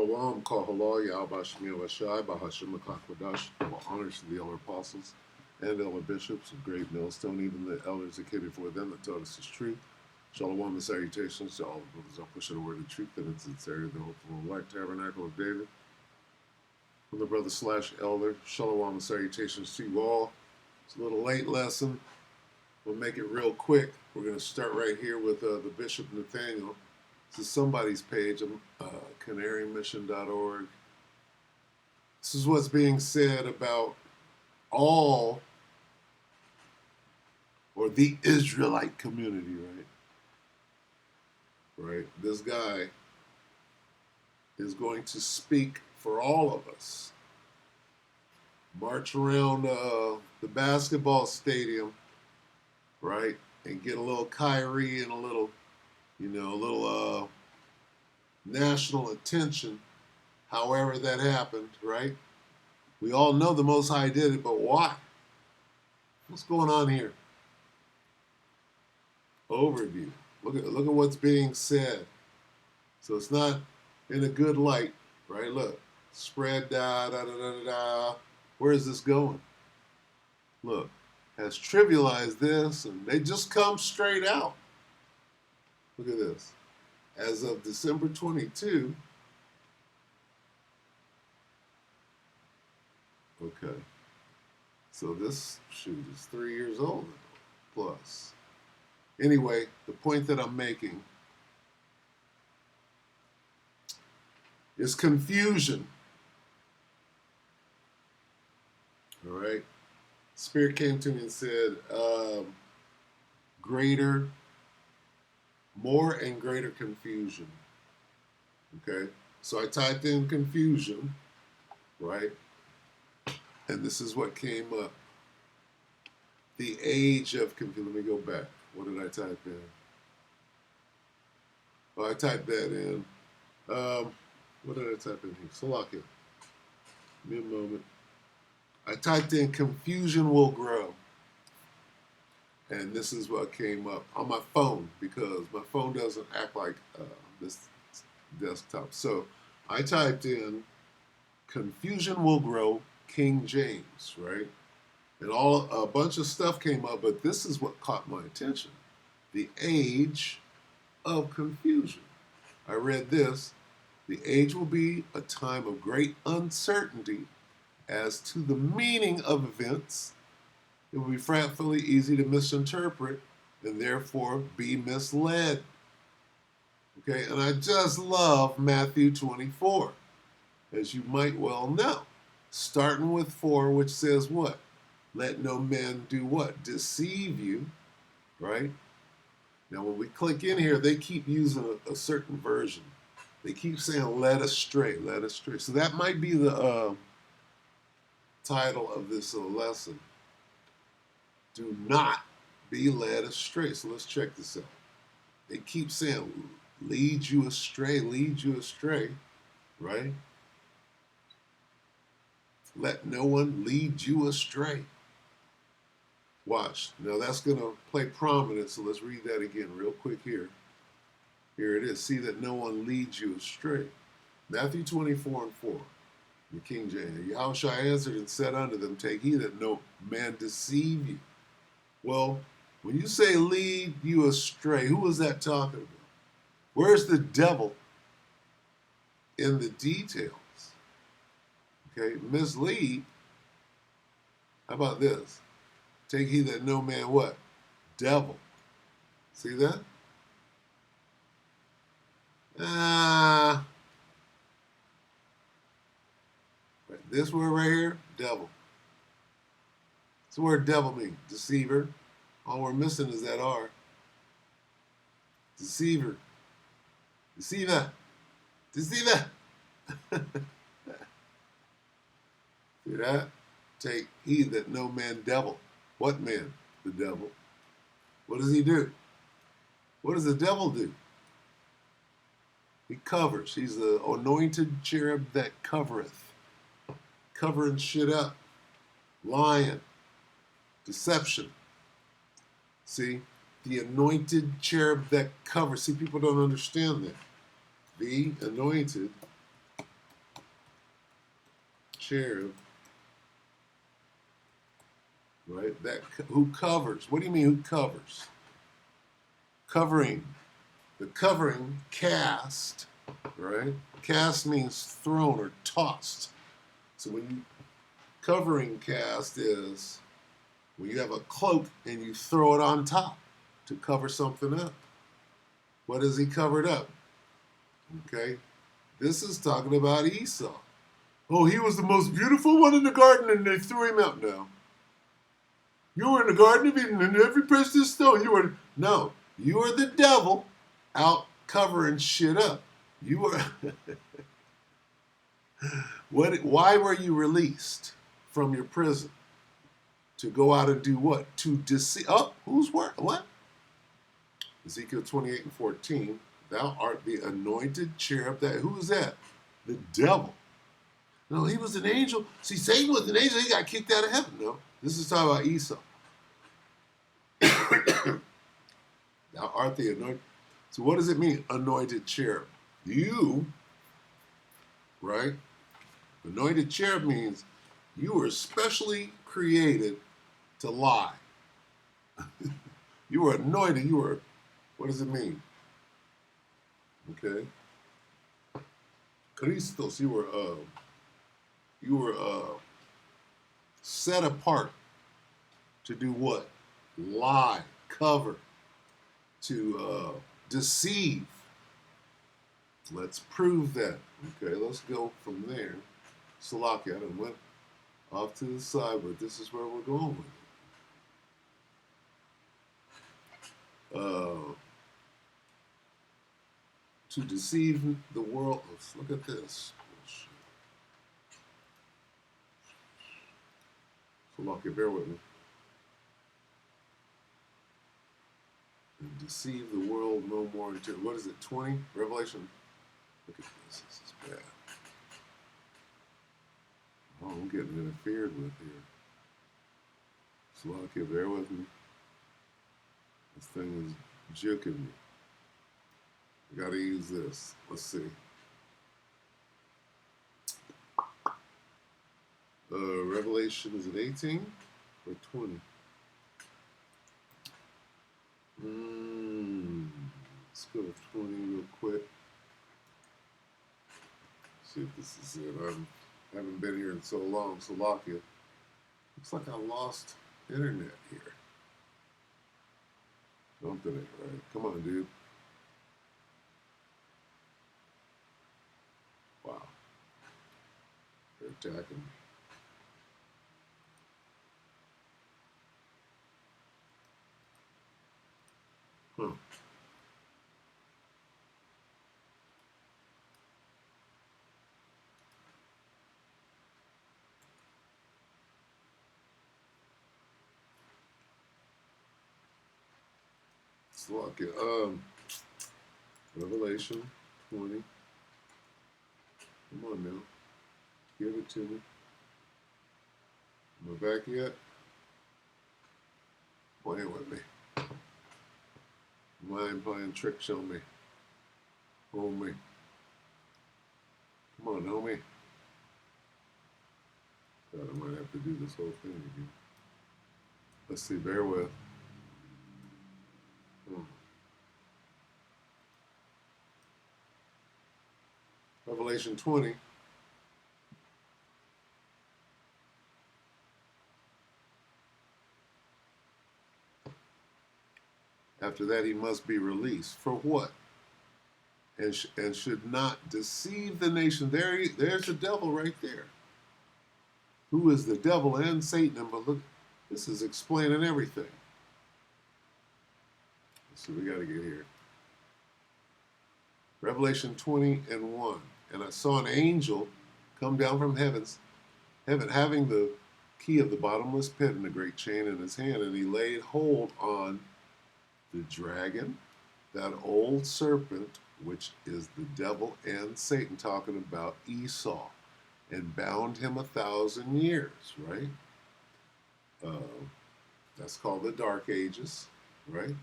Shalom, Kahala, Yahba Shemir Vashai, Bahashim Maklakwadash, all honors to the elder apostles and elder bishops of Great Millstone, even the elders that came before them that taught us his truth. Shalom and salutations to all the brothers on pushing the word of truth and in sincerity, the hopeful and light tabernacle of David. From the brother slash elder, shalom and salutations to you all. It's a little late lesson. We'll make it real quick. We're going to start right here with the Bishop Nathaniel. This is somebody's page, canarymission.org. This is what's being said about all, or the Israelite community, right? This guy is going to speak for all of us. March around the basketball stadium, right? And get a little Kyrie and a little national attention, however that happened, right? We all know the Most High did it, but why? What's going on here? Overview. Look at what's being said. So it's not in a good light, right? Look, spread da. Where is this going? Look, has trivialized this, and they just come straight out. Look at this. As of December 22, okay, so this shoot is 3 years old now, plus. Anyway, the point that I'm making is confusion. All right? Spirit came to me and said, more and greater confusion. Okay? So I typed in confusion, right? And this is what came up. The age of confusion. Let me go back. What did I type in? Oh, I typed that in. What did I type in here? Salakia. Give me a moment. I typed in confusion will grow. And this is what came up on my phone, because my phone doesn't act like this desktop. So I typed in confusion will grow, King James, right? And a bunch of stuff came up, but this is what caught my attention. The age of confusion. I read this. The age will be a time of great uncertainty as to the meaning of events. It will be frightfully easy to misinterpret and therefore be misled. Okay, and I just love Matthew 24, as you might well know. Starting with 4, which says what? Let no man do what? Deceive you, right? Now, when we click in here, they keep using a certain version. They keep saying, led astray, led astray. So that might be the title of this lesson. Do not be led astray. So let's check this out. They keep saying, lead you astray, right? Let no one lead you astray. Watch. Now that's going to play prominent, so let's read that again real quick here. Here it is. See that no one leads you astray. Matthew 24:4, the King James. Yahushua answered and said unto them, take heed that no man deceive you. Well, when you say lead you astray, who is that talking about? Where's the devil in the details? Okay, mislead. How about this? Take heed that no man what? Devil. See that? Right, this word right here, devil. What's the word devil mean? Deceiver. All we're missing is that R. Deceiver. Deceiver. Deceiver. See that? Take heed that no man devil. What man? The devil. What does he do? What does the devil do? He covers. He's the anointed cherub that covereth. Covering shit up. Lying. Deception. See? The anointed cherub that covers. See, people don't understand that. The anointed cherub, right? That who covers. What do you mean who covers? Covering. The covering cast, right? Cast means thrown or tossed. So when you covering cast is when you have a cloak and you throw it on top to cover something up. What is he covered up? Okay, this is talking about Esau. Oh, he was the most beautiful one in the garden and they threw him out. No. You were in the Garden of Eden and every precious stone. No, you were the devil out covering shit up. You were why were you released from your prison? To go out and do what? To deceive. Oh, whose word? What? Ezekiel 28 and 14. Thou art the anointed cherub. Who is that? The devil. No, he was an angel. See, Satan was an angel. He got kicked out of heaven. No, this is talking about Esau. Thou art the anointed. So what does it mean, anointed cherub? You, right? Anointed cherub means you were specially created to lie. You were anointed. What does it mean? Okay. Christos, you were set apart to do what? Lie, cover, to deceive. Let's prove that. Okay, let's go from there. Salaki, I done went off to the side, but this is where we're going with it. To deceive the world. Let's look at this. Salaki, bear with me. And deceive the world no more until, what is it, 20? Revelation? Look at this. This is bad. Oh, I'm getting interfered with here. Salaki, bear with me. This thing is juking me. I gotta use this. Let's see. Revelation, is it 18 or 20? Let's go with 20 real quick. See if this is it. I haven't been here in so long. Slovakia. Looks like I lost internet here. Something ain't right. Come on, dude. Wow. They're attacking me. Huh. Slovakia. Revelation 20. Come on now. Give it to me. Am I back yet? Playing with me. Mind playing tricks on me. Homie. Come on, homie. God, I might have to do this whole thing again. Let's see, bear with. Revelation 20. After that, he must be released. For what? And should not deceive the nation. There's the devil right there. Who is the devil and Satan? But look, this is explaining everything. So we got to get here. Revelation 20 and 1. And I saw an angel come down from heaven, having the key of the bottomless pit and a great chain in his hand, and he laid hold on the dragon, that old serpent, which is the devil and Satan, talking about Esau, and bound him 1,000 years, right? That's called the Dark Ages, right?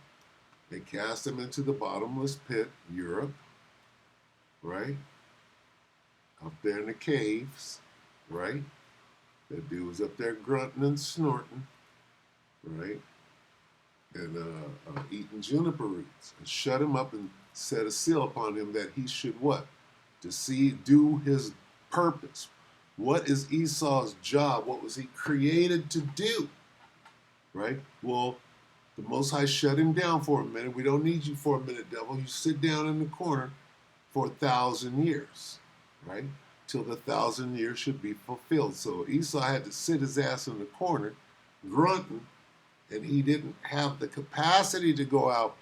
They cast him into the bottomless pit, Europe, right? Up there in the caves, right? That dude was up there grunting and snorting, right? And eating juniper roots, and shut him up and set a seal upon him that he should what? Do his purpose. What is Esau's job? What was he created to do? Right? Well, the Most High shut him down for a minute. We don't need you for a minute, devil. You sit down in the corner for 1,000 years, right? Till the 1,000 years should be fulfilled. So Esau had to sit his ass in the corner, grunting, and he didn't have the capacity to go out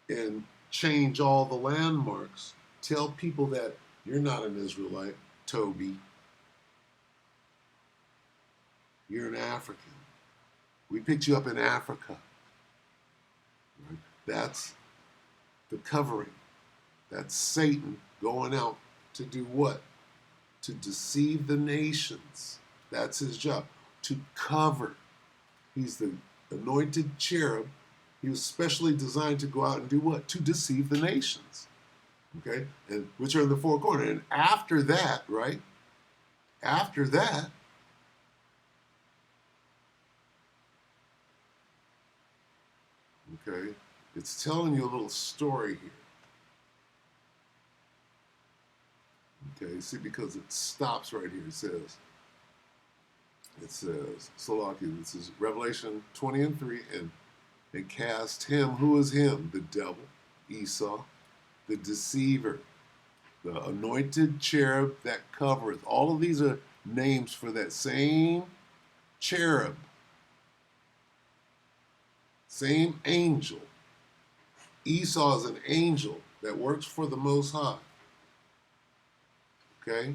and change all the landmarks. Tell people that you're not an Israelite, Toby. You're an African. We picked you up in Africa. Right? That's the covering. That's Satan going out to do what? To deceive the nations. That's his job. To cover. He's the anointed cherub. He was specially designed to go out and do what? To deceive the nations. Okay? And which are in the four corners. And after that, right? After that, okay, it's telling you a little story here. Okay, see, because it stops right here. It says, Salaki, this is Revelation 20:3, and they cast him, who is him? The devil, Esau, the deceiver, the anointed cherub that covereth. All of these are names for that same cherub, same angel. Esau is an angel that works for the Most High. Okay?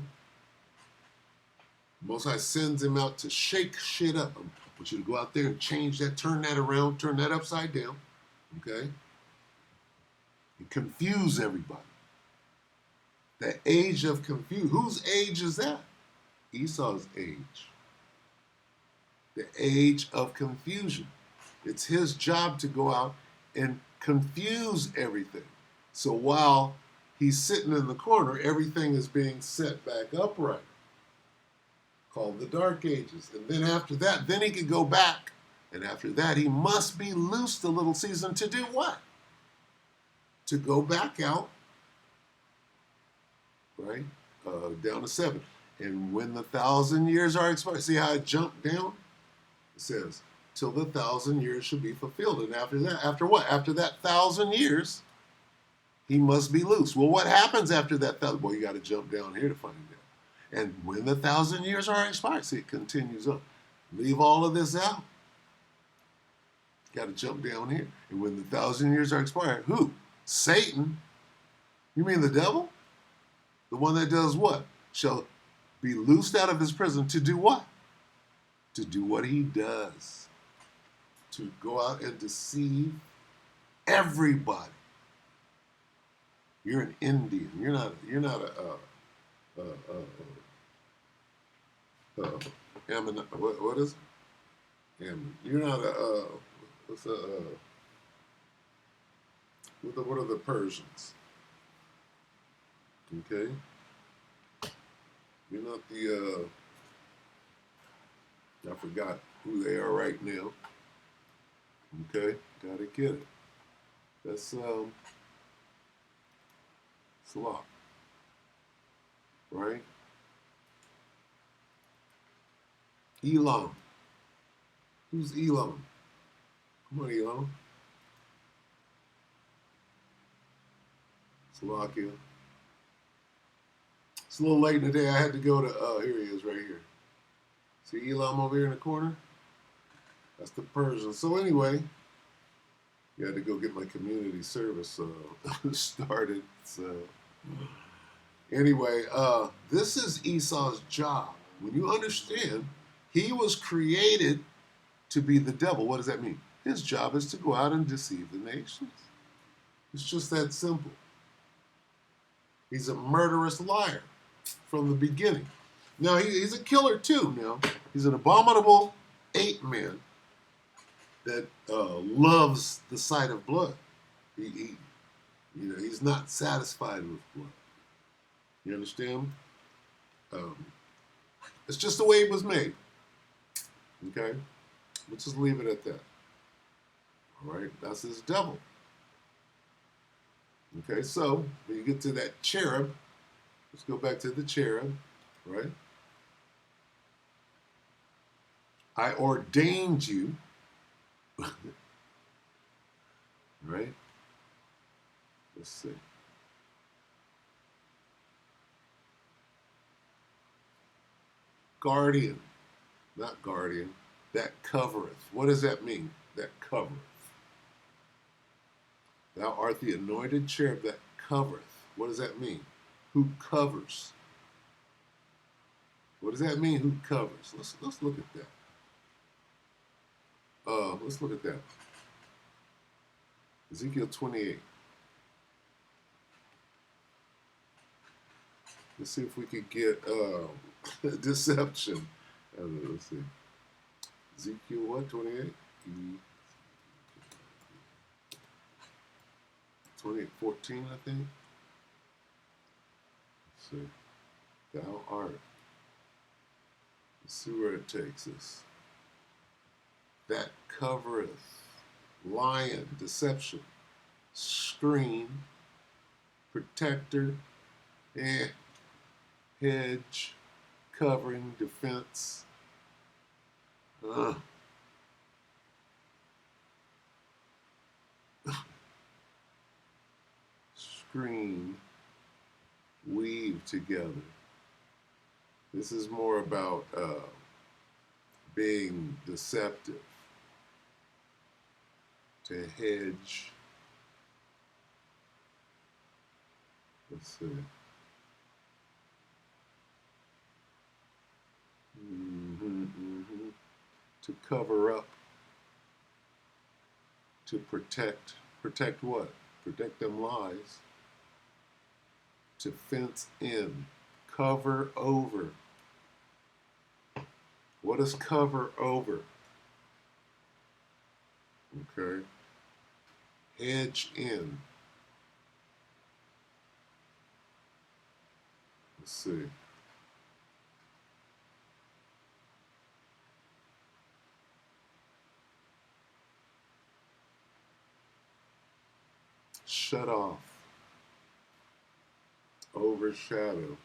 Most High sends him out to shake shit up. I want you to go out there and change that, turn that around, turn that upside down. Okay? And confuse everybody. The age of confusion. Whose age is that? Esau's age. The age of confusion. It's his job to go out and confuse everything. So while he's sitting in the corner, everything is being set back upright. Called the Dark Ages. And then after that, then he can go back. And after that, he must be loosed a little season to do what? To go back out, right? Down to 7. And when the 1,000 years are expired, see how I jumped down? It says, till the 1,000 years should be fulfilled. And after that, after what? After that 1,000 years, he must be loose. Well, what happens after that 1,000? Well, you got to jump down here to find out. And when the 1,000 years are expired, see, it continues on. Leave all of this out. Got to jump down here. And when the 1,000 years are expired, who? Satan. You mean the devil? The one that does what? Shall be loosed out of his prison to do what? To do what he does. To go out and deceive everybody. You're an Indian. You're not what is it? Ammon. You're not what are the Persians? Okay. You're not the I forgot who they are right now. Okay, gotta get it. That's Salah. Right? Elam. Who's Elam? Come on, Elam. Salakia. It's a little late in the day. I had to go to, here he is right here. See Elam over here in the corner? That's the Persian. So anyway, you had to go get my community service started. So anyway, this is Esau's job. When you understand, he was created to be the devil. What does that mean? His job is to go out and deceive the nations. It's just that simple. He's a murderous liar from the beginning. Now, he's a killer too now. He's an abominable ape man that loves the sight of blood. He's not satisfied with blood. You understand? It's just the way he was made. Okay? We'll just leave it at that. All right? That's his devil. Okay, so when you get to that cherub, let's go back to the cherub, right? I ordained you, right? Let's see. Guardian, not guardian, that covereth. What does that mean? That covereth. Thou art the anointed cherub that covereth. What does that mean? Who covers? What does that mean? Who covers? Let's look at that. Let's look at that. Ezekiel 28. Let's see if we could get deception. Let's see. Ezekiel what? 28? 28:14, I think. Let's see. Thou art. Let's see where it takes us. That covereth. Lion, deception. Screen. Protector. Hedge. Covering. Defense. Screen. Weave together. This is more about being deceptive. To hedge. Let's see. To cover up. To protect. Protect what? Protect them lies. To fence in. Cover over. What is cover over? Okay. Hedge in. Let's see. Shut off. Overshadow.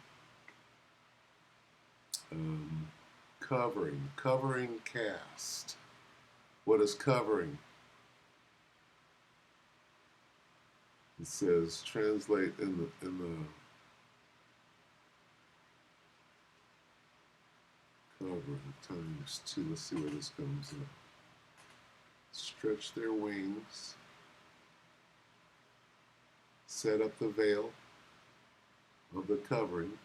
Covering. Covering cast. What is covering? It says translate in the covering times 2. Let's see where this comes up. Stretch their wings. Set up the veil of the covering.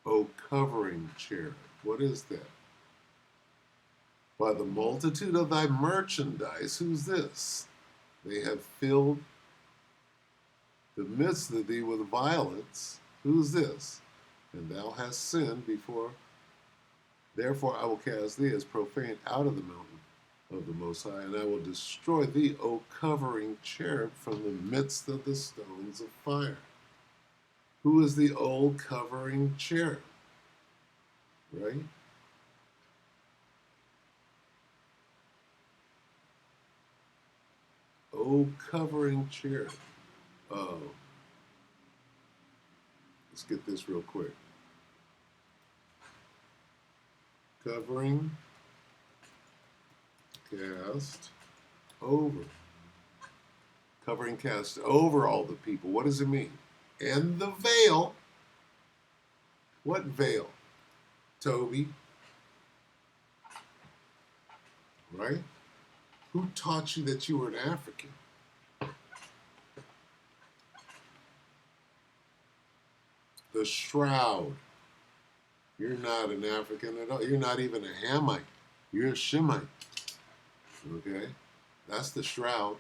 O covering cherub. What is that? By the multitude of thy merchandise. Who's this? They have filled the midst of thee with violence. Who's this? And thou hast sinned before. Therefore I will cast thee as profane out of the mountain of the Most High, and I will destroy thee, O covering cherub, from the midst of the stones of fire. Who is the old covering cherub? Right? O covering cherub. Let's get this real quick. Covering cast over. Covering cast over all the people. What does it mean? And the veil. What veil? Toby. Right? Who taught you that you were an African? The shroud. You're not an African at all. You're not even a Hamite. You're a Shemite. Okay? That's the shroud.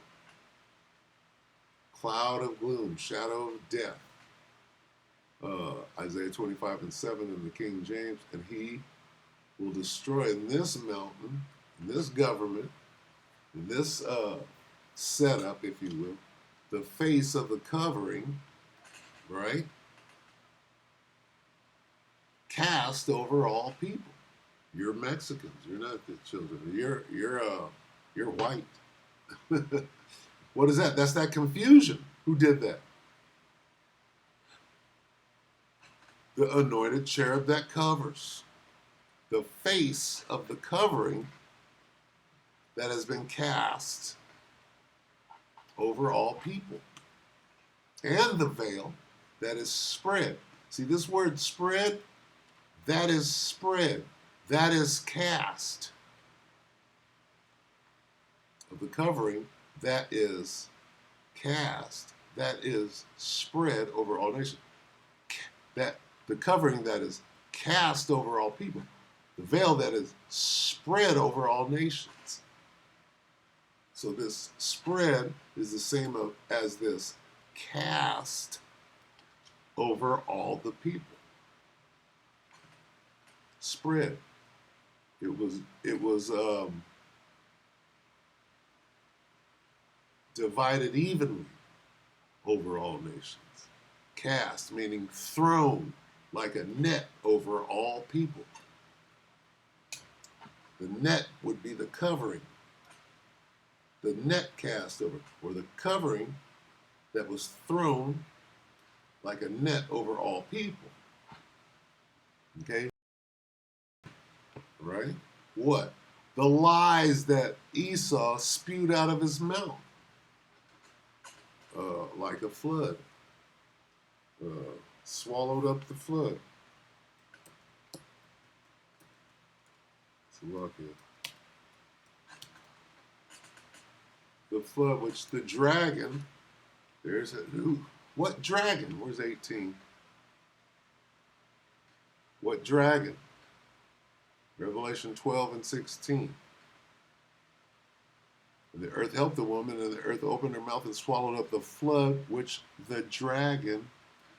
Cloud of gloom, shadow of death. Isaiah 25:7 in the King James. And he will destroy in this mountain, in this government, in this setup, if you will, the face of the covering, right? cast over all people. You're Mexicans. You're not the children. You're white. What is that? That's that confusion. Who did that? The anointed cherub that covers. The face of the covering that has been cast over all people. And the veil that is spread. See this word spread? That is spread. That is cast. Of the covering that is cast. That is spread over all nations. That the covering that is cast over all people. The veil that is spread over all nations. So this spread is the same as this cast over all the people. Spread. It was divided evenly over all nations. Cast, meaning thrown like a net over all people. The net would be the covering. The net cast over, or the covering that was thrown like a net over all people. Okay? Right? What? The lies that Esau spewed out of his mouth. Like a flood. Swallowed up the flood. Salakia. The flood, which the dragon, there's a new, what dragon? Where's 18? What dragon? Revelation 12 and 16. And the earth helped the woman, and the earth opened her mouth and swallowed up the flood, which the dragon,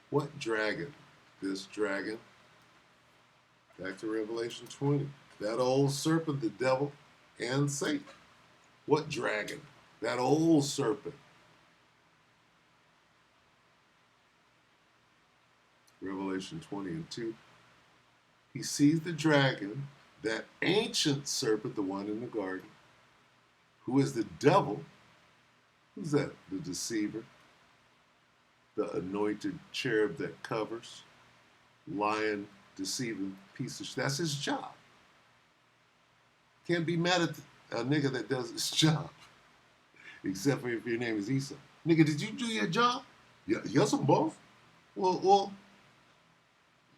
what dragon? This dragon. Back to Revelation 20. That old serpent, the devil, and Satan. What dragon? That old serpent. Revelation 20 and 2. He sees the dragon, that ancient serpent, the one in the garden, who is the devil. Who's that? The deceiver. The anointed cherub that covers. Lying, deceiving piece of shit. That's his job. Can't be mad at a nigga that does his job. Except for if your name is Esau. Nigga, did you do your job? Yeah, yes, I'm both. Well,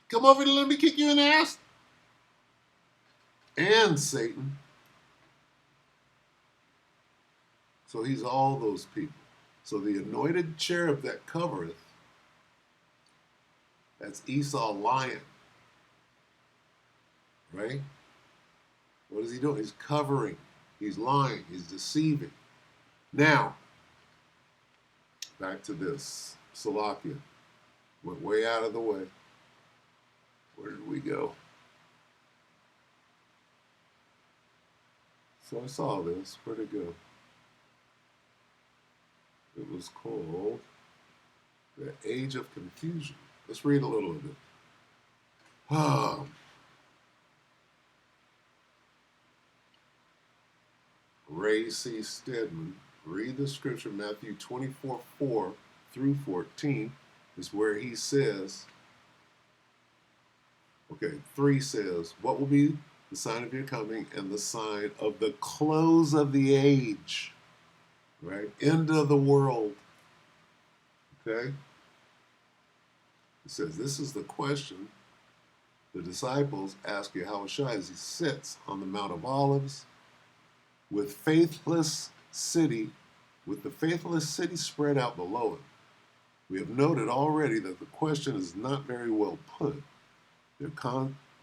come over and let me kick you in the ass. And Satan. So he's all those people. So the anointed cherub that covereth, that's Esau lying. Right? What is he doing? He's covering. He's lying. He's deceiving. Now, back to this. Salakia. Went way out of the way. Where did we go? So I saw this. Where'd it go? It was called The Age of Confusion. Let's read a little of it. Ray C. Stedman, read the scripture, Matthew 24:4 through 14, is where he says, 3 says, what will be the sign of your coming and the sign of the close of the age? Right? End of the world. Okay? It says, this is the question the disciples ask Yahushua as he sits on the Mount of Olives with the faithless city spread out below it. We have noted already that the question is not very well put.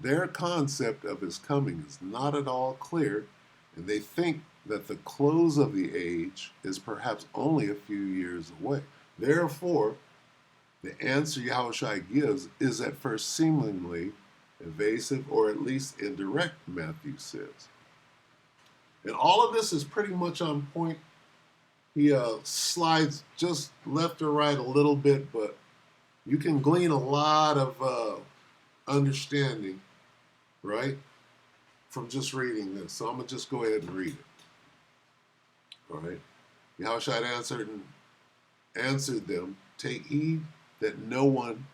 Their concept of his coming is not at all clear, and they think that the close of the age is perhaps only a few years away. Therefore, the answer Yahushua gives is at first seemingly evasive or at least indirect, Matthew says. And all of this is pretty much on point. He slides just left or right a little bit, but you can glean a lot of understanding, right, from just reading this. So I'm going to just go ahead and read it. All right. Yahushua answered them, take heed that no one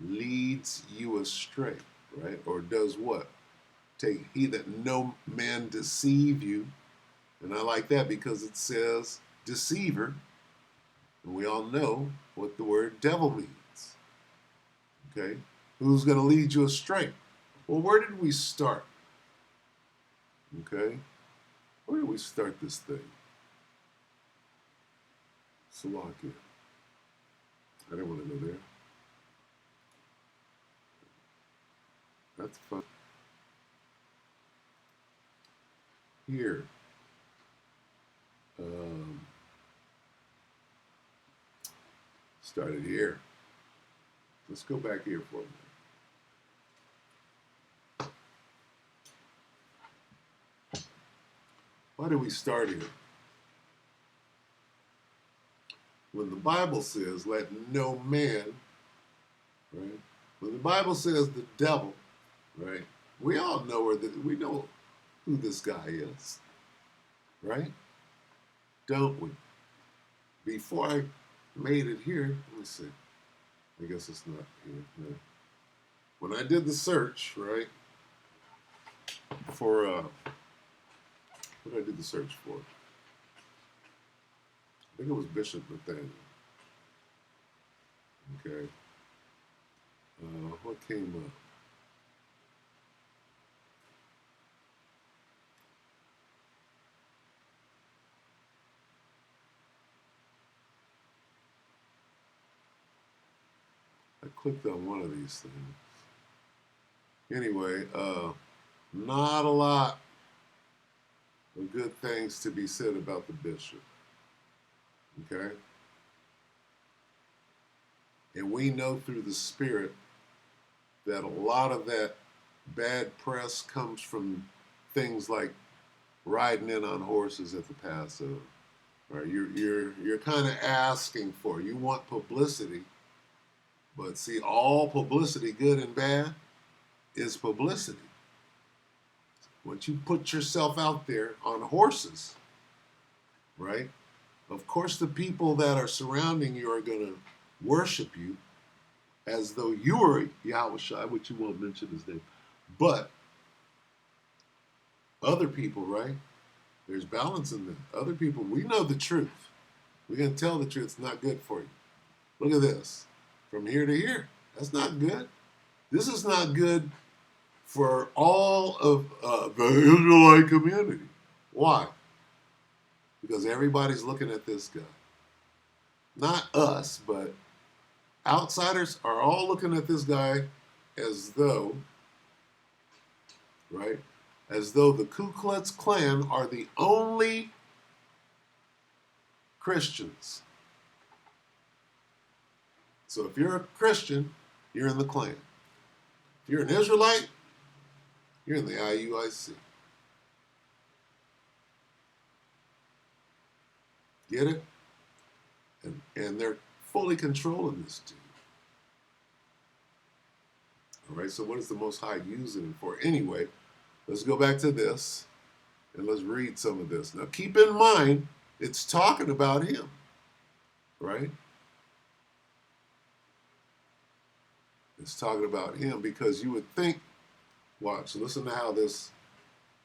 leads you astray, right? Or does what? Take heed that no man deceive you. And I like that because it says deceiver. And we all know what the word devil means. Okay? Who's going to lead you astray? Well, where did we start? Okay? Where did we start this thing? Salakia. I didn't want to go there. That's fun. Here. Started here. Let's go back here for a minute. Why did we start here? When the Bible says, let no man, right? When the Bible says the devil, right? We all know we know who this guy is, right? Don't we? Before I made it here, let me see. I guess it's not here. No. When I did the search, right, for what did I do the search for? I think it was Bishop Nathaniel. Okay. What came up? I clicked on one of these things. Anyway, not a lot of good things to be said about the bishop. Okay? And we know through the Spirit that a lot of that bad press comes from things like riding in on horses at the Passover. Right? You're kind of asking for, you want publicity, but see, all publicity, good and bad, is publicity. Once you put yourself out there on horses, right? Of course, the people that are surrounding you are going to worship you as though you were Yahushua, which you won't mention his name. But other people, right? There's balance in that. Other people, we know the truth. We can tell the truth. It's not good for you. Look at this. From here to here. That's not good. This is not good for all of the Israelite community. Why? Because everybody's looking at this guy. Not us, but outsiders are all looking at this guy as though, right? As though the Ku Klux Klan are the only Christians. So if you're a Christian, you're in the Klan. If you're an Israelite, you're in the IUIC. Get it? And they're fully controlling this dude. All right, so what is the Most High using it for? Anyway, let's go back to this and let's read some of this. Now, keep in mind, it's talking about him, right? It's talking about him because you would think, watch, listen to how this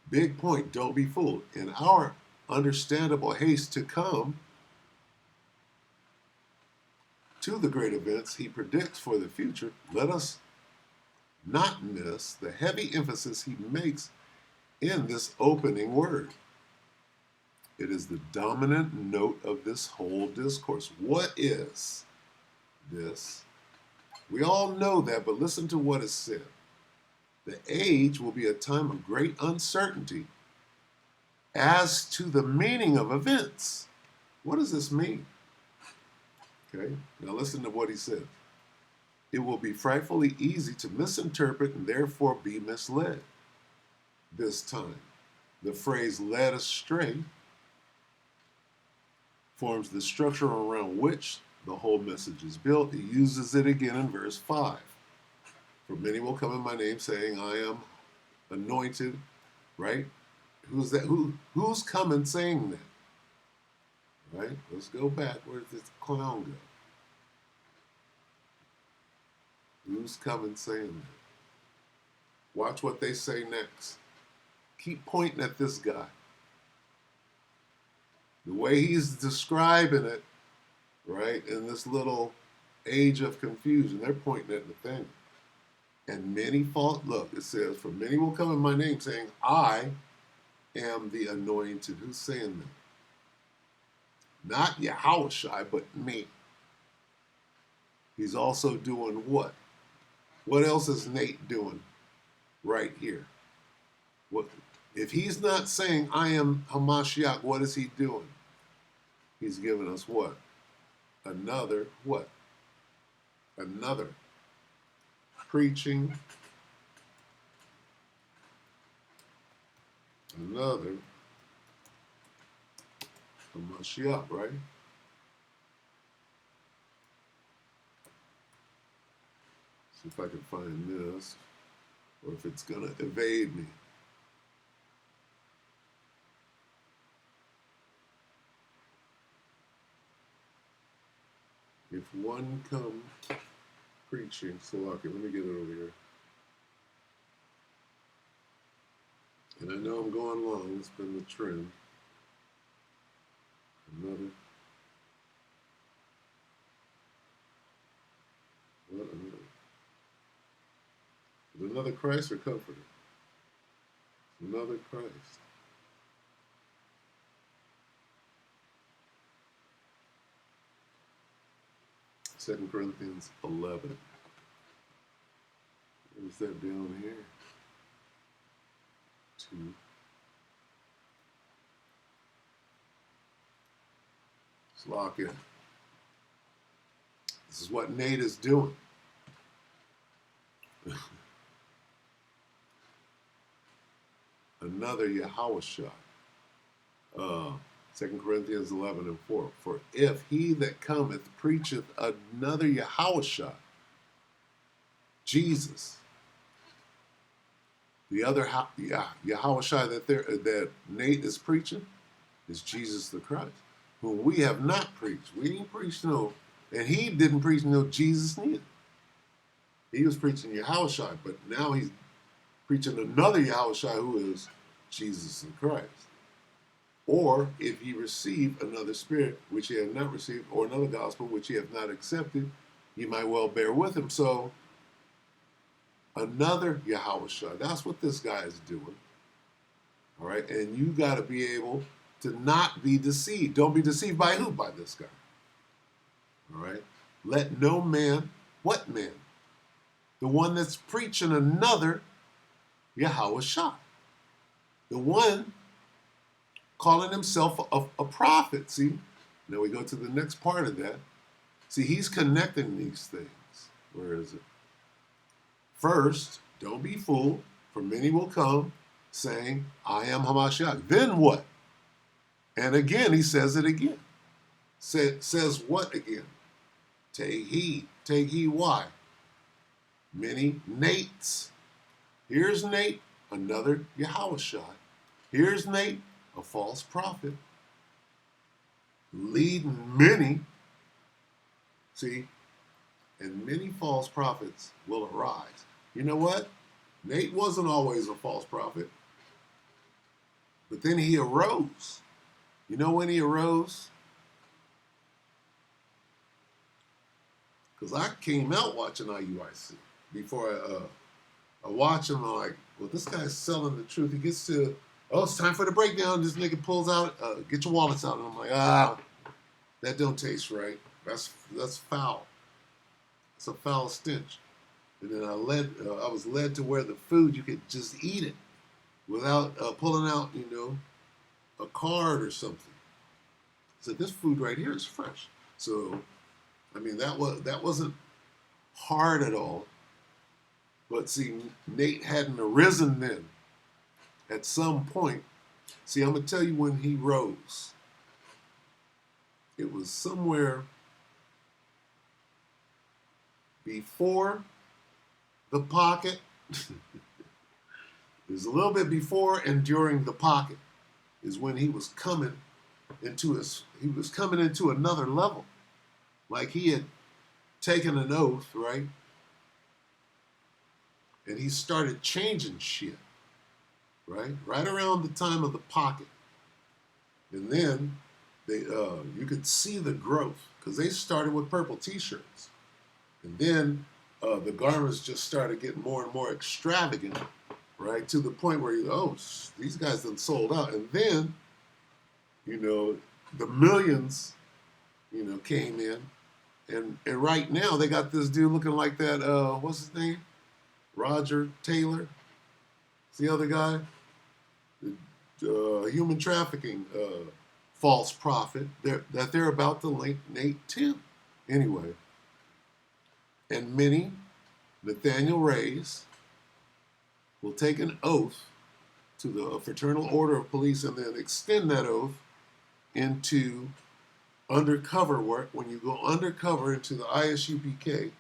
big point, don't be fooled. In our understandable haste to come to the great events he predicts for the future, let us not miss the heavy emphasis he makes in this opening word. It is the dominant note of this whole discourse. What is this? We all know that, but listen to what is said. The age will be a time of great uncertainty as to the meaning of events. What does this mean? Okay, now listen to what he said. It will be frightfully easy to misinterpret and therefore be misled. This time, the phrase led astray forms the structure around which the whole message is built. He uses it again in verse 5. For many will come in my name saying, I am anointed, right? Who's that? Who's coming saying that? Right? Let's go back. Where did this clown go? Who's coming saying that? Watch what they say next. Keep pointing at this guy. The way he's describing it, right, in this little age of confusion, they're pointing at Nathaniel. And many false, look, it says, for many will come in my name saying, I am the anointed. Who's saying that? Not Yahushua, but me. He's also doing what? What else is Nate doing right here? What if he's not saying I am Hamashiach? What is he doing? He's giving us what? Another what? Another preaching. Another Hamashiach, right? See if I can find this, or if it's gonna evade me. If one come preaching, so okay, let me get it over here. And I know I'm going long, it's been the trend. Another. What another? Another Christ or Comforter? Another Christ. 2 Corinthians 11. What is that down here? 2. Let's lock in. This is what Nate is doing. Another Yahushua. 2 Corinthians 11 and 4. For if he that cometh preacheth another Yahushua, Jesus, the other Yahushua that Nate is preaching is Jesus the Christ, whom we have not preached. We didn't preach no, and he didn't preach no Jesus neither. He was preaching Yahushua, but now he's preaching another Yahushua who is Jesus the Christ. Or if ye receive another spirit which ye have not received, or another gospel which ye have not accepted, ye might well bear with him. So another Yahushua, that's what this guy is doing. All right, and you got to be able to not be deceived. Don't be deceived by who? By this guy. All right, let no man, what man? The one that's preaching another Yahushua. The one calling himself a prophet. See, now we go to the next part of that. See, he's connecting these things. Where is it? First, don't be fooled, for many will come saying, I am Hamashiach. Then what? And again, he says it again. Says what again? Take heed. Take heed why? Many Nates. Here's Nate, another Yahushua. Here's Nate, a false prophet, leading many. See, and many false prophets will arise. You know what? Nate wasn't always a false prophet, but then he arose. You know when he arose? Because I came out watching IUIC before I watch him. I'm like, well, this guy's selling the truth. He gets to, oh, it's time for the breakdown. This nigga pulls out, get your wallets out. And I'm like, that don't taste right. That's foul. It's a foul stench. And then I was led to where the food, you could just eat it without pulling out, a card or something. So this food right here is fresh. So, I mean, that wasn't hard at all. But see, Nate hadn't arisen then. At some point, see, I'm going to tell you when he rose. It was somewhere before the pocket is a little bit before and during the pocket is when he was coming into another level. Like he had taken an oath, right? And he started changing shit, right? Right around the time of the pocket. And then you could see the growth because they started with purple t-shirts. And then the garments just started getting more and more extravagant, right? To the point where these guys done sold out. And then, the millions, came in. And right now they got this dude looking like that, what's his name? Roger Taylor. It's the other guy. The human trafficking false prophet that they're about to link Nate to. Anyway. And many Nathaniel Rays will take an oath to the Fraternal Order of Police and then extend that oath into undercover work. When you go undercover into the ISUPK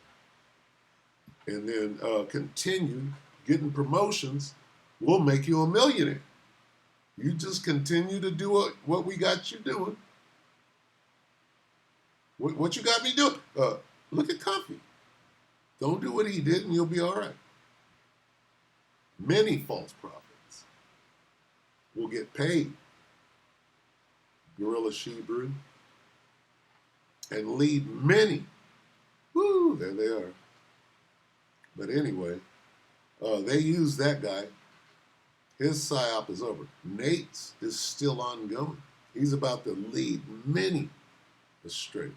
and then continue getting promotions, we'll make you a millionaire. You just continue to do what we got you doing. What you got me doing? Look at Comfy. Don't do what he did and you'll be all right. Many false prophets will get paid. Gorilla Shebrew. And lead many. Woo, there they are. But anyway, they use that guy. His psyop is over. Nate's is still ongoing. He's about to lead many astray.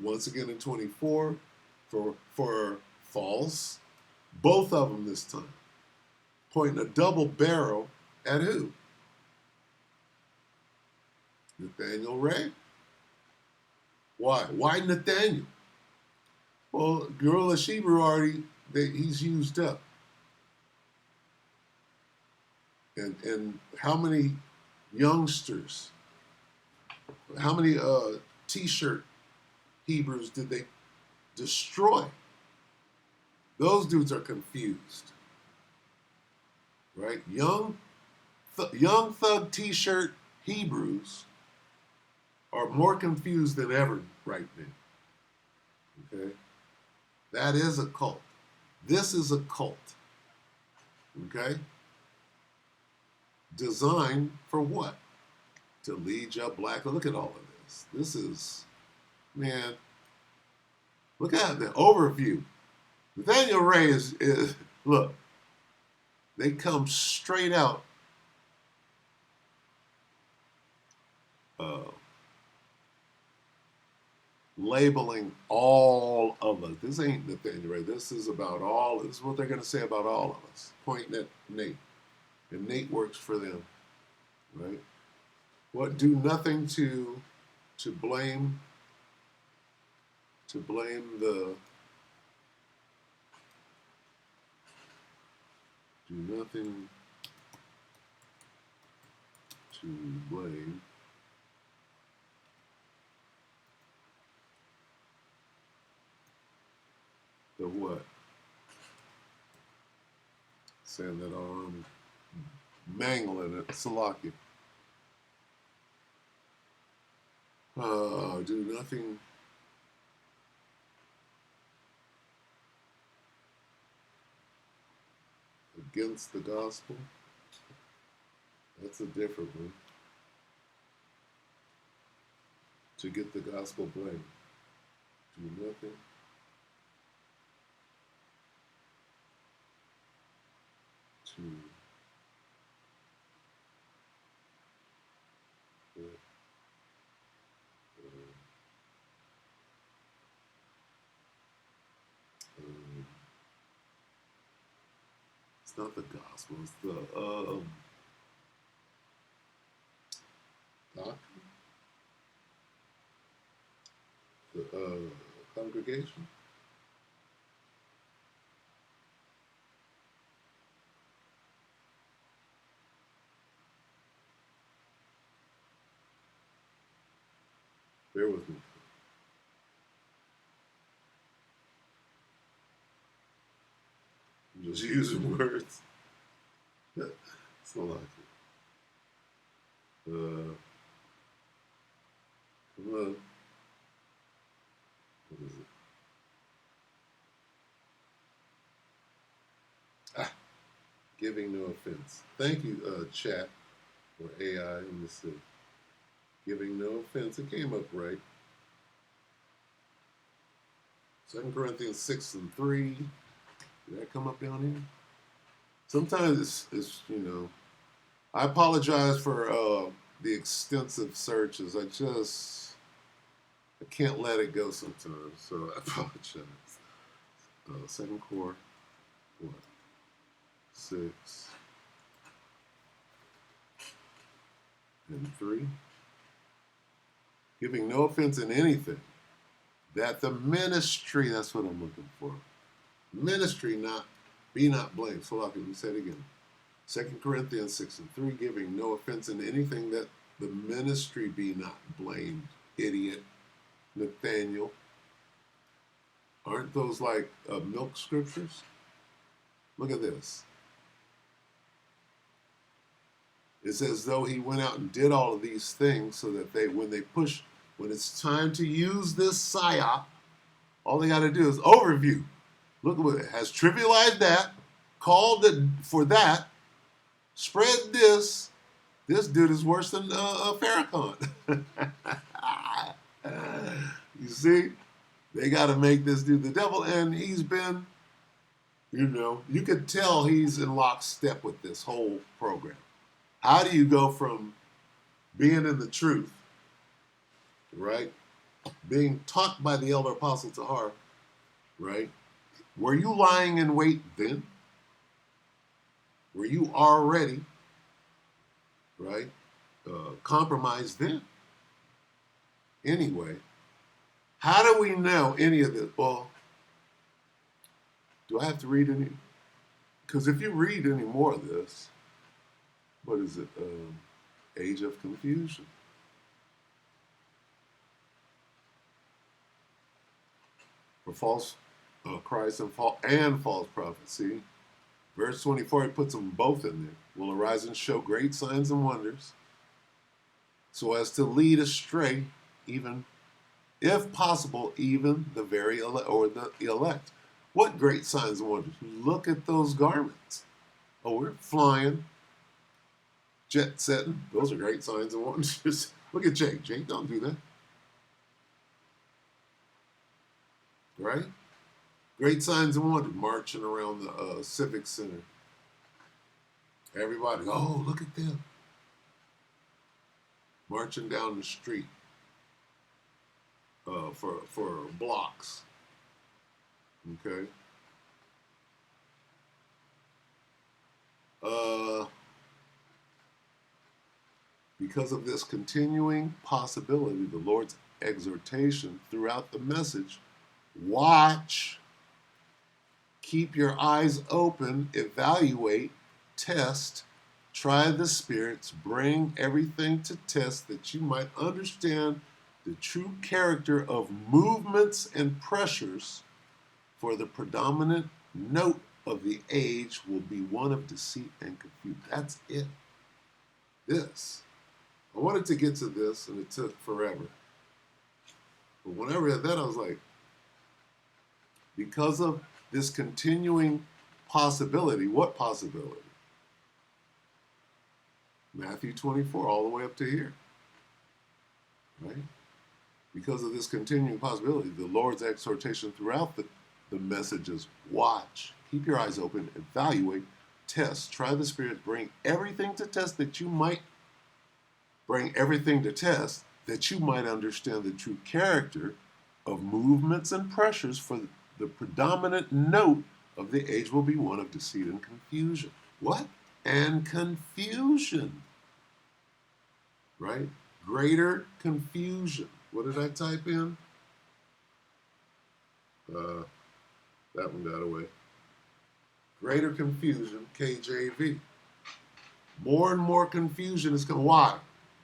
Once again in 24 for false. Both of them this time. Pointing a double barrel at who? Nathaniel Ray. Why? Why Nathaniel? Well, Gorilla Shebrew he's used up. And how many youngsters, how many t-shirt Hebrews did they destroy? Those dudes are confused. Right? Young thug t-shirt Hebrews are more confused than ever right now. Okay? That is a cult. This is a cult. Okay? Designed for what? To lead your black. Look at all of this. This is, man, look at the overview. Nathaniel Ray is look, they come straight out labeling all of us. This ain't Nathaniel Ray. This is about all. This is what they're going to say about all of us. Pointing at Nate. And Nate works for them. Right? What do nothing to blame the do nothing to blame the what? Saying that I'm mangling it, Salakia. Do nothing against the gospel. That's a different one. To get the gospel blamed. Do nothing to it's not the gospel, it's the doctrine, the congregation. Bear with me. was using words. Still like it. Come on. What is it? Giving no offense. Thank you, chat or AI in the city. Giving no offense. It came up right. 2 Corinthians 6:3. Did that come up down here? Sometimes it's I apologize for the extensive searches. I can't let it go sometimes, so I apologize. 2 Cor, what? 6 and 3. Giving no offense in anything, that the ministry, that's what I'm looking for. Ministry be not blamed. So like we said again. 2 Corinthians 6:3, giving no offense in anything, that the ministry be not blamed. Idiot. Nathaniel. Aren't those like milk scriptures? Look at this. It's as though he went out and did all of these things so that when it's time to use this psyop, all they got to do is overview. Look at it. Has trivialized that, called it for that, spread this. This dude is worse than Farrakhan. You see? They got to make this dude the devil, and he's been, you could tell he's in lockstep with this whole program. How do you go from being in the truth, right? Being taught by the elder apostle Tahar, right? Were you lying in wait then? Were you already, right, compromised then? Anyway, how do we know any of this? Well, do I have to read any? Because if you read any more of this, what is it? Age of confusion. For false Christ and false prophecy. Verse 24, he puts them both in there. Will arise and show great signs and wonders, so as to lead astray, even, if possible, even the very elect, or the elect. What great signs and wonders? Look at those garments. Oh, we're flying, jet setting. Those are great signs and wonders. Look at Jake. Jake, don't do that. Right? Great signs and wonders, marching around the Civic Center. Everybody, oh, look at them. Marching down the street for blocks. Okay. Because of this continuing possibility, the Lord's exhortation throughout the message, watch, keep your eyes open, evaluate, test, try the spirits, bring everything to test that you might understand the true character of movements and pressures, for the predominant note of the age will be one of deceit and confusion. That's it. This. I wanted to get to this, and it took forever. But when I read that, I was like, because of this continuing possibility, what possibility? Matthew 24, all the way up to here. Right? Because of this continuing possibility, the Lord's exhortation throughout the messages, watch, keep your eyes open, evaluate, test, try the spirits, bring everything to test that you might understand the true character of movements and pressures, for the predominant note of the age will be one of deceit and confusion. What? And confusion. Right? Greater confusion. What did I type in? That one got away. Greater confusion, KJV. More and more confusion is coming. Why?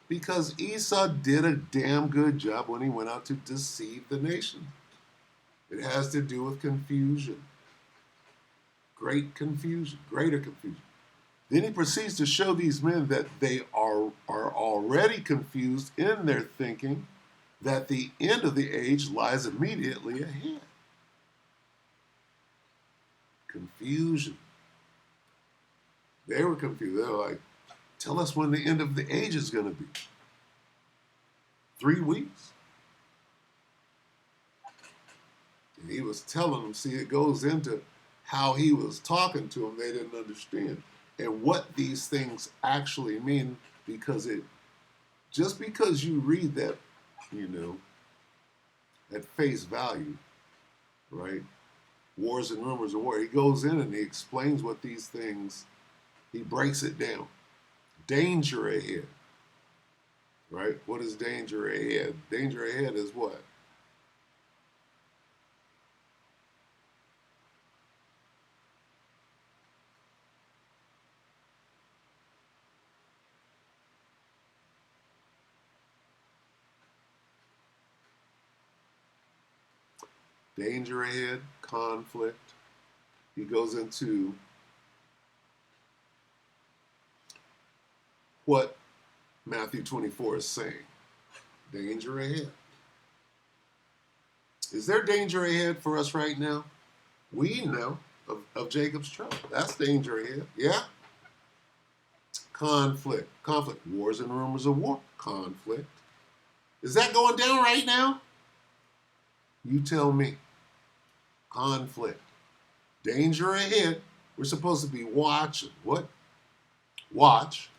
Because Esau did a damn good job when he went out to deceive the nation. It has to do with confusion. Great confusion, greater confusion. Then he proceeds to show these men that they are already confused in their thinking, that the end of the age lies immediately ahead. Confusion. They were confused. They were like, tell us when the end of the age is going to be. 3 weeks. And he was telling them, see, it goes into how he was talking to them. They didn't understand. And what these things actually mean, because just because you read that, at face value, right? Wars and rumors of war. He goes in and he explains what these things, he breaks it down. Danger ahead, right? What is danger ahead? Danger ahead is what? Danger ahead, conflict. He goes into what Matthew 24 is saying. Danger ahead. Is there danger ahead for us right now? We know of Jacob's trouble. That's danger ahead. Yeah? Conflict. Conflict. Wars and rumors of war. Conflict. Is that going down right now? You tell me. Conflict. Danger ahead. We're supposed to be watching. What? Watch.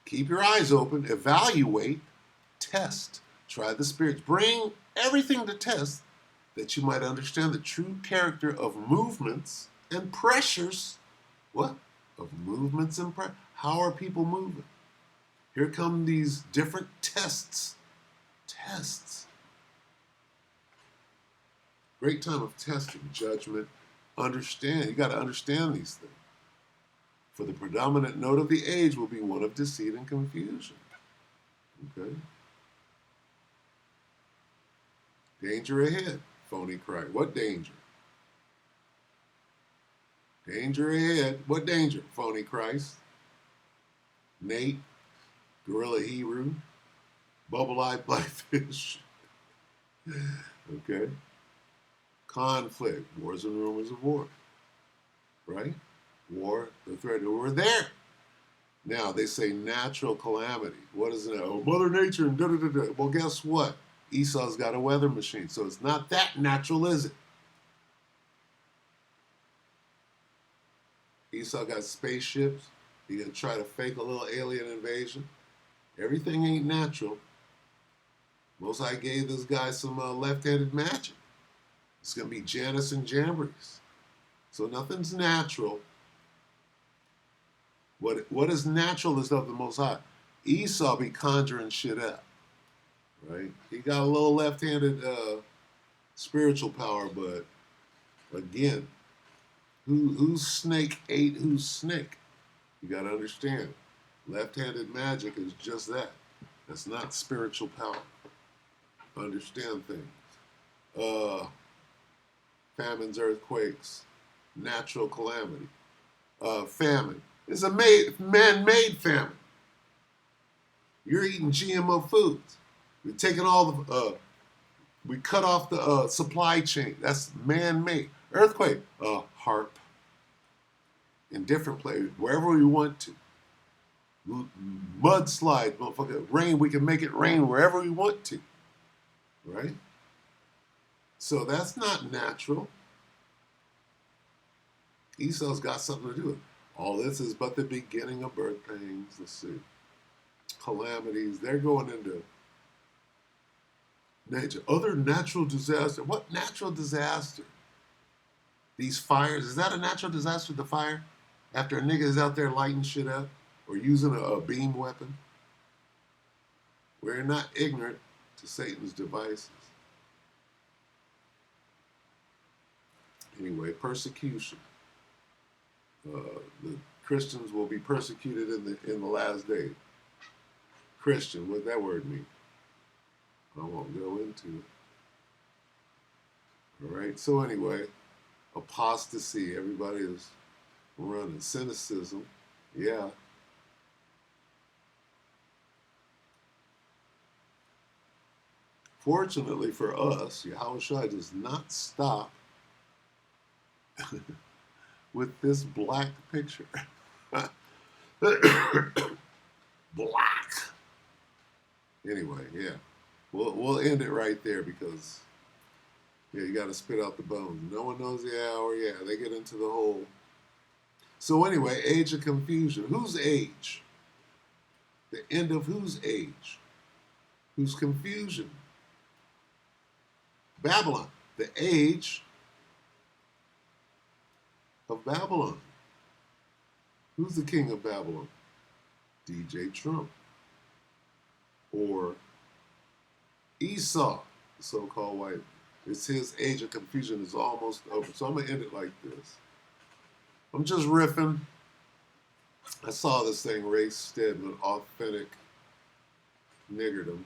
Keep your eyes open. Evaluate. Test. Try the spirits. Bring everything to test that you might understand the true character of movements and pressures. What? Of movements and pressures. How are people moving? Here come these different tests. Tests. Great time of testing, judgment, understand. You got to understand these things. For the predominant note of the age will be one of deceit and confusion. Okay? Danger ahead, phony cry. What danger? Danger ahead. What danger? Phony Christ. Nate, Gorilla Hebrew, Bubble-Eyed Blackfish. Okay? Conflict, wars and rumors of war. Right? War, the threat, we're there. Now, they say natural calamity. What is it? Oh, Mother Nature and da-da-da-da. Well, guess what? Esau's got a weather machine, so it's not that natural, is it? Esau got spaceships. He gonna try to fake a little alien invasion. Everything ain't natural. Most I gave this guy some left-handed magic. It's gonna be Janus and Jambres. So nothing's natural. What is natural is of the Most High. Esau be conjuring shit up, right? He got a little left-handed spiritual power, but again, whose snake ate whose snake? You got to understand, left-handed magic is just that. That's not spiritual power. Understand things. Famines, earthquakes, natural calamity. Famine. It's a man-made famine. You're eating GMO foods. We're taking all the, we cut off the supply chain. That's man-made. Earthquake, harp. In different places, wherever we want to. Mudslide, motherfucker. Rain, we can make it rain wherever we want to. Right? So that's not natural. Esau's got something to do with it. All this is but the beginning of birth pains. Let's see. Calamities. They're going into nature. Other natural disaster. What natural disaster? These fires. Is that a natural disaster, the fire? After a nigga is out there lighting shit up or using a beam weapon? We're not ignorant to Satan's devices. Anyway, persecution. The Christians will be persecuted in the last day. Christian, what that word mean? I won't go into it. All right. So anyway, apostasy. Everybody is running cynicism. Yeah. Fortunately for us, Yahushua does not stop with this black picture. Black. Anyway, yeah. We'll end it right there because yeah, you got to spit out the bones. No one knows the hour. Yeah, they get into the whole. So anyway, age of confusion. Whose age? The end of whose age? Whose confusion? Babylon. The age of Babylon. Who's the king of Babylon? DJ Trump. Or Esau, the so-called white. It's his age of confusion is almost over. So I'm going to end it like this. I'm just riffing. I saw this thing, Ray Stedman, authentic niggerdom.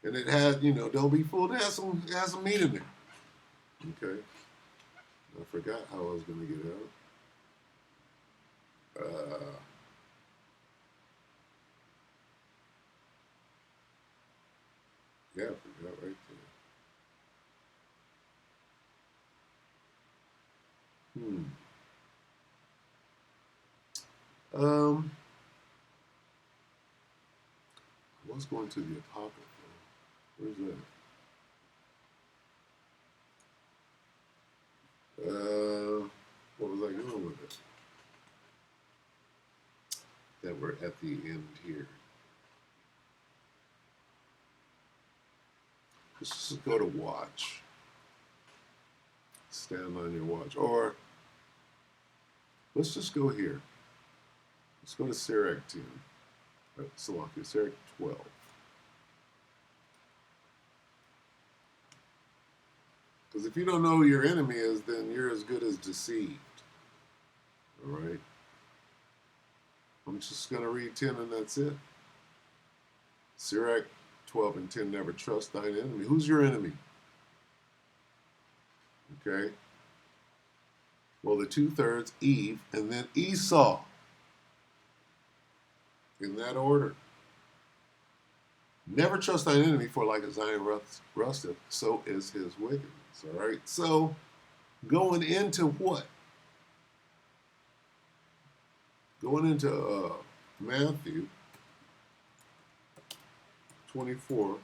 And it had, don't be fooled. It has some meat in there. Okay. I forgot how I was going to get out. Yeah, I forgot right there. I was going to the Apocrypha. Where's that? What was I going with it? That we're at the end here. Let's just go to watch. Stand on your watch. Or let's just go here. Let's go to Sirach 10. Salakia, Sirach 12. Because if you don't know who your enemy is, then you're as good as deceived. All right? I'm just going to read 10 and that's it. Sirach 12 and 10, never trust thine enemy. Who's your enemy? Okay? Well, the 2/3, Eve, and then Esau. In that order. Never trust thine enemy, for like as iron rusteth, so is his wickedness. All right? So, going into what? Going into Matthew 24,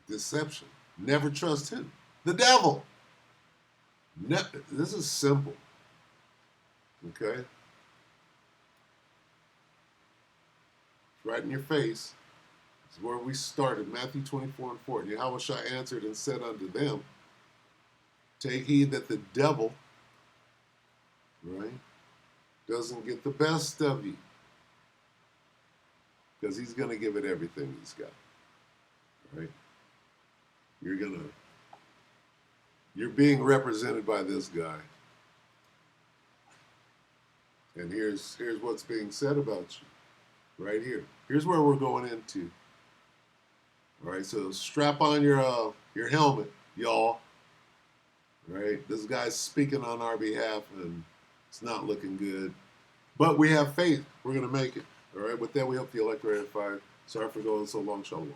deception. Never trust him. The devil. This is simple. Okay? Right in your face. This is where we started. Matthew 24 and 4. And Yahushua answered and said unto them, take heed that the devil, right, doesn't get the best of you. Because he's going to give it everything he's got. Right? You're being represented by this guy. And here's what's being said about you. Right here. Here's where we're going into. All right, so strap on your helmet, y'all. All right, this guy's speaking on our behalf, and it's not looking good. But we have faith. We're going to make it. All right, with that, we hope the elect are edified. Sorry for going so long. Shalom.